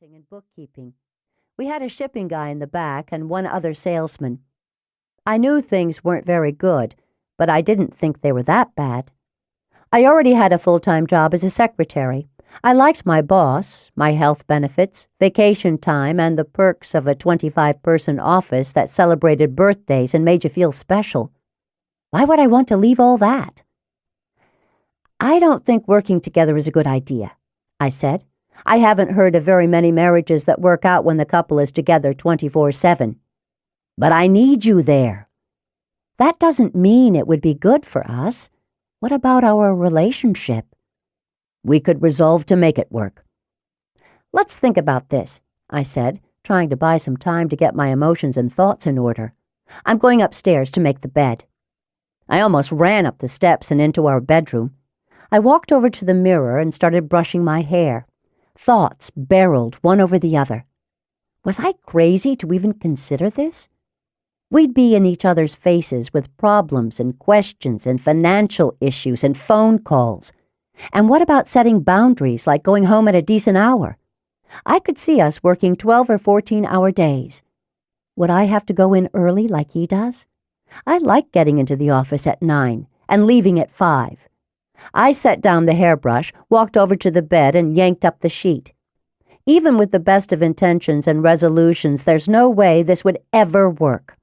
accounting and bookkeeping. We had a shipping guy in the back and one other salesman. I knew things weren't very good, but I didn't think they were that bad. I already had a full-time job as a secretary. I liked my boss, my health benefits, vacation time, and the perks of a 25-person office that celebrated birthdays and made you feel special. Why would I want to leave all that? I don't think working together is a good idea, I said. I haven't heard of very many marriages that work out when the couple is together 24/7. But I need you there. That doesn't mean it would be good for us. What about our relationship? We could resolve to make it work. Let's think about this, I said, trying to buy some time to get my emotions and thoughts in order. I'm going upstairs to make the bed. I almost ran up the steps and into our bedroom. I walked over to the mirror and started brushing my hair. Thoughts barreled one over the other. Was I crazy to even consider this? We'd be in each other's faces with problems and questions and financial issues and phone calls. And what about setting boundaries like going home at a decent hour? I could see us working 12 or 14-hour days. Would I have to go in early like he does? I like getting into the office at 9 and leaving at 5. I set down the hairbrush, walked over to the bed, and yanked up the sheet. Even with the best of intentions and resolutions, there's no way this would ever work.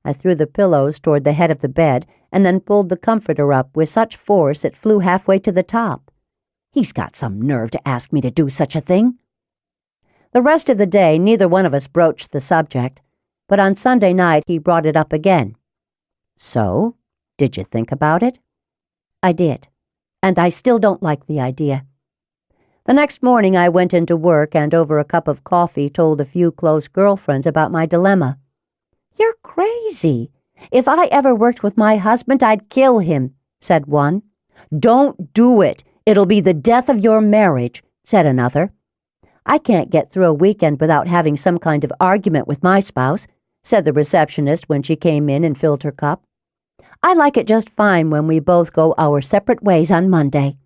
I threw the pillows toward the head of the bed and then pulled the comforter up with such force it flew halfway to the top. He's got some nerve to ask me to do such a thing. The rest of the day, neither one of us broached the subject, but on Sunday night he brought it up again. So, did you think about it? I did. And I still don't like the idea. The next morning I went into work and over a cup of coffee told a few close girlfriends about my dilemma. You're crazy. If I ever worked with my husband, I'd kill him, said one. Don't do it. It'll be the death of your marriage, said another. I can't get through a weekend without having some kind of argument with my spouse, said the receptionist when she came in and filled her cup. I like it just fine when we both go our separate ways on Monday.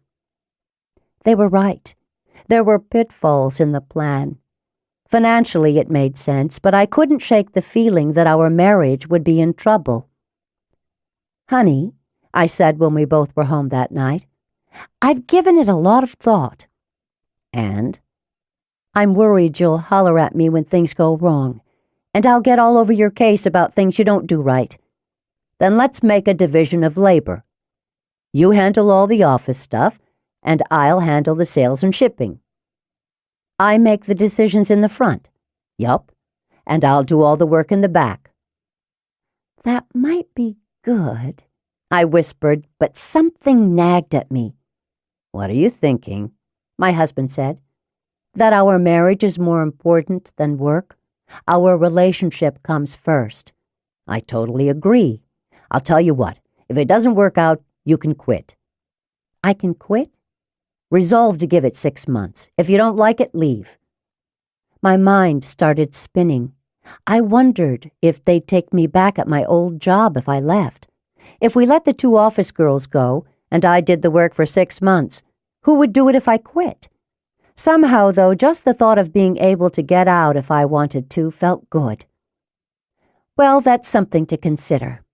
They were right. There were pitfalls in the plan. Financially, it made sense, but I couldn't shake the feeling that our marriage would be in trouble. Honey, I said when we both were home that night, I've given it a lot of thought. And? I'm worried you'll holler at me when things go wrong, and I'll get all over your case about things you don't do right. Then let's make a division of labor. You handle all the office stuff, and I'll handle the sales and shipping. I make the decisions in the front. Yup. And I'll do all the work in the back. That might be good, I whispered, but something nagged at me. What are you thinking? My husband said. That our marriage is more important than work. Our relationship comes first. I totally agree. I'll tell you what, if it doesn't work out, you can quit. I can quit? Resolve to give it 6 months. If you don't like it, leave. My mind started spinning. I wondered if they'd take me back at my old job if I left. If we let the 2 office girls go, and I did the work for 6 months, who would do it if I quit? Somehow, though, just the thought of being able to get out if I wanted to felt good. Well, that's something to consider.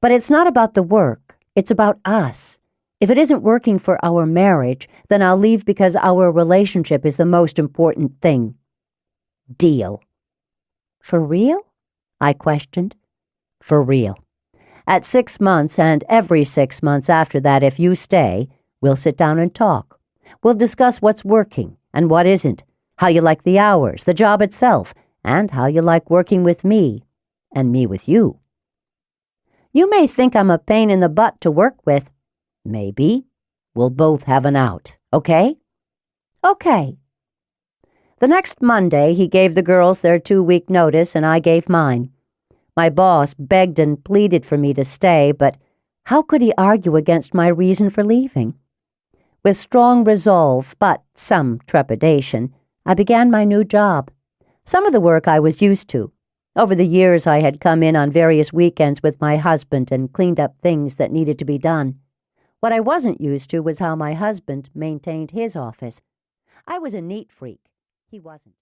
But it's not about the work, it's about us. If it isn't working for our marriage, then I'll leave because our relationship is the most important thing. Deal. For real? I questioned. For real. At 6 months and every 6 months after that, if you stay, we'll sit down and talk. We'll discuss what's working and what isn't, how you like the hours, the job itself, and how you like working with me and me with you. You may think I'm a pain in the butt to work with. Maybe. We'll both have an out, okay? Okay. The next Monday, he gave the girls their 2-week notice, and I gave mine. My boss begged and pleaded for me to stay, but how could he argue against my reason for leaving? With strong resolve, but some trepidation, I began my new job. Some of the work I was used to. Over the years, I had come in on various weekends with my husband and cleaned up things that needed to be done. What I wasn't used to was how my husband maintained his office. I was a neat freak. He wasn't.